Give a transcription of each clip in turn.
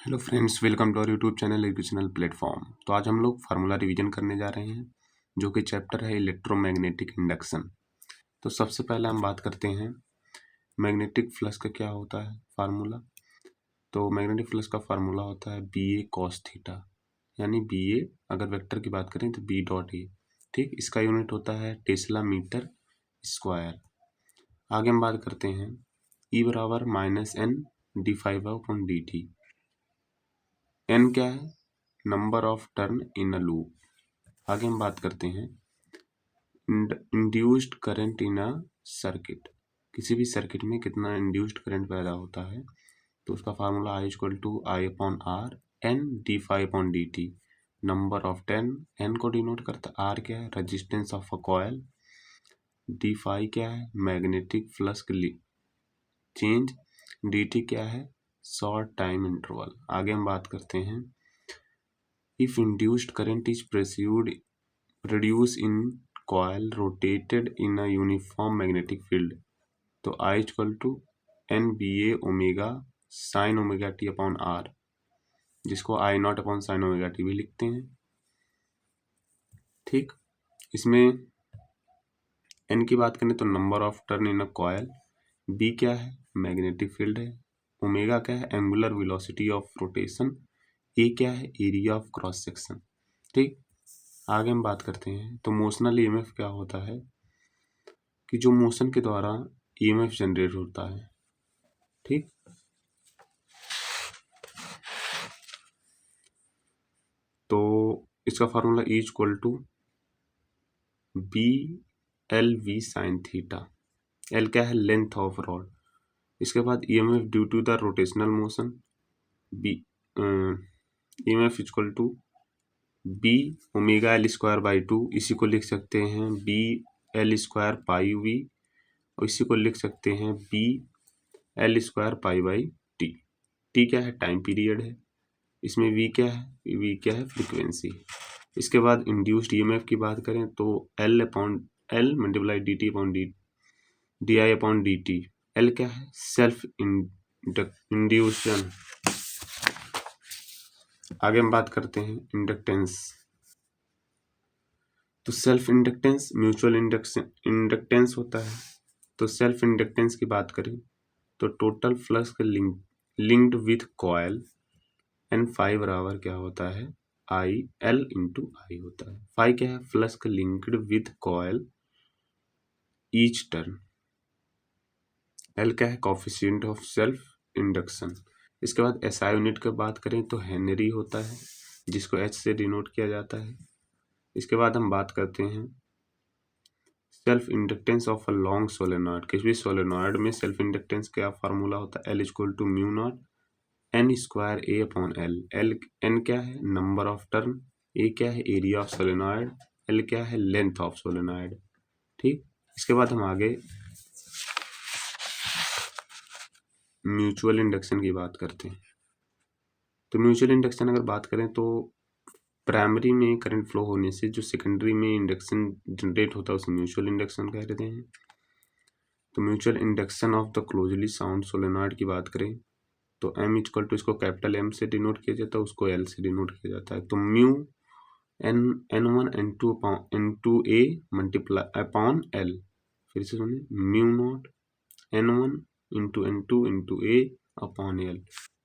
Hello friends, welcome to our YouTube channel educational platform. तो आज हम लोग फार्मूला रिवीजन करने जा रहे हैं, जो कि चैप्टर है इलेक्ट्रोमैग्नेटिक इंडक्शन। तो सबसे पहले हम बात करते हैं मैग्नेटिक फ्लक्स का क्या होता है फार्मूला। तो मैग्नेटिक फ्लक्स का फार्मूला होता है बी ए कॉस थीटा, यानी बी ए अगर वेक्टर की बात करें तो बी डॉट ए। ठीक, इसका यूनिट होता है टेस्ला मीटर स्क्वायर। आगे हम बात करते हैं ई बराबर minus N d phi upon d t. N क्या है? Number of turn in a loop. आगे हम बात करते हैं induced current in a circuit. किसी भी सर्किट में कितना इंड्यूस्ड करंट पैदा होता है, तो उसका formula I equal to I upon R N d phi upon d t. Number of turn, N को डिनोट करता है, आर क्या है? Resistance of a coil, d phi क्या है? Magnetic flux change, d t क्या है? Short time interval. आगे हम बात करते हैं if induced current is produced in coil rotated in a uniform magnetic field, तो I equal to N B A omega sine omega T upon R, जिसको I naught upon sine omega T भी लिखते हैं। ठीक, इसमें N की बात करें तो number of turn in a coil, B क्या है? मैग्नेटिक फील्ड है, ओमेगा क्या है? Angular velocity of rotation, A क्या है? Area of cross section. ठीक, आगे हम बात करते हैं तो मोशनल ईएमएफ क्या होता है कि जो मोशन के द्वारा ईएमएफ जनरेट होता है। ठीक, तो इसका formula E equal to B L V sine theta. L क्या है? Length of rod. इसके बाद EMF due to the rotational motion, B EMF equal to B omega L square by two. इसी को लिख सकते हैं B L square pi V, और इसी को लिख सकते हैं B L square pi by T. T क्या है? टाइम पीरियड है। इसमें वी क्या है? वी क्या है? फ्रीक्वेंसी। इसके बाद इंड्यूस्ड ईएमएफ की बात करें तो L upon L multiply D T upon D I upon d T. L क्या है? सेल्फ इंड्यूशन। आगे हम बात करते हैं इंडक्टेंस। तो सेल्फ इंडक्टेंस म्यूचुअल इंडक्टेंस होता है। तो सेल्फ इंडक्टेंस की बात करें तो टोटल फ्लक्स का linked with coil N phi बराबर क्या होता है? आई एल इंटू आई होता है। फाइव क्या है? फ्लक्स का linked with coil each turn. L क्या है? Coefficient of self induction. इसके बाद एसआई यूनिट की बात करें तो हेनरी होता है, जिसको एच से डिनोट किया जाता है। इसके बाद हम बात करते हैं self inductance of a long solenoid. किसी भी सोलेनॉइड में सेल्फ इंडक्टेंस का फार्मूला होता है L equal to mu naught N square A upon L. L N क्या है? नंबर ऑफ टर्न, ए क्या है? एरिया ऑफ सोलेनॉइड, एल क्या है? Length of solenoid. ठीक, इसके बाद हम आगे म्यूचुअल इंडक्शन की बात करते हैं। तो म्यूचुअल इंडक्शन अगर बात करें तो प्राइमरी में करंट फ्लो होने से जो सेकेंडरी में इंडक्शन जनरेट होता है उसे म्यूचुअल इंडक्शन कहते हैं। तो mutual induction of the closely sound solenoid की बात करें तो एम इक्वल टू, इसको कैपिटल एम से डिनोट किया जाता है, उसको एल से डिनोट किया जाता है। तो mu N one N two A multiply upon L. फिर से सुनिए, mu naught N one into A upon L.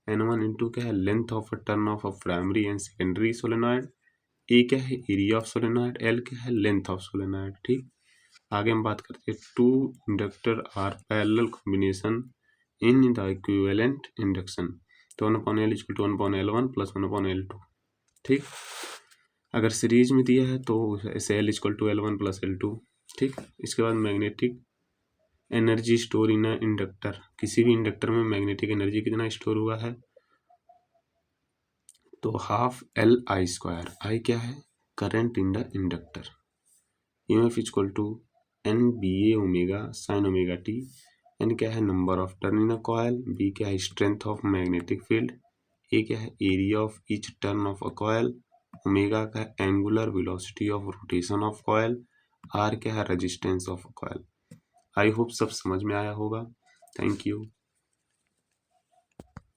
N one into क्या है? Length of a turn of a primary and secondary solenoid, A क्या है? Area of solenoid, L क्या है? Length of solenoid. ठीक, आगे हम बात करते हैं two inductor are parallel combination in the equivalent induction. तो one upon L equal to one upon L one plus one upon L two. ठीक, अगर सीरीज में दिया है तो इसे L equal to L one plus L two. ठीक, इसके बाद magnetic energy store in inductor. किसी भी इंडक्टर में मैग्नेटिक एनर्जी कितना स्टोर हुआ है? तो half L I square. I क्या है? Current in the inductor. EMF equal to N B A omega sine omega T. N क्या है? Number of turn in a coil, B क्या है? Strength of magnetic field, A क्या है? Area of each turn of a coil, omega का है? Angular velocity of rotation of coil, R क्या है? Resistance of coil. I hope सब समझ में आया होगा। Thank you.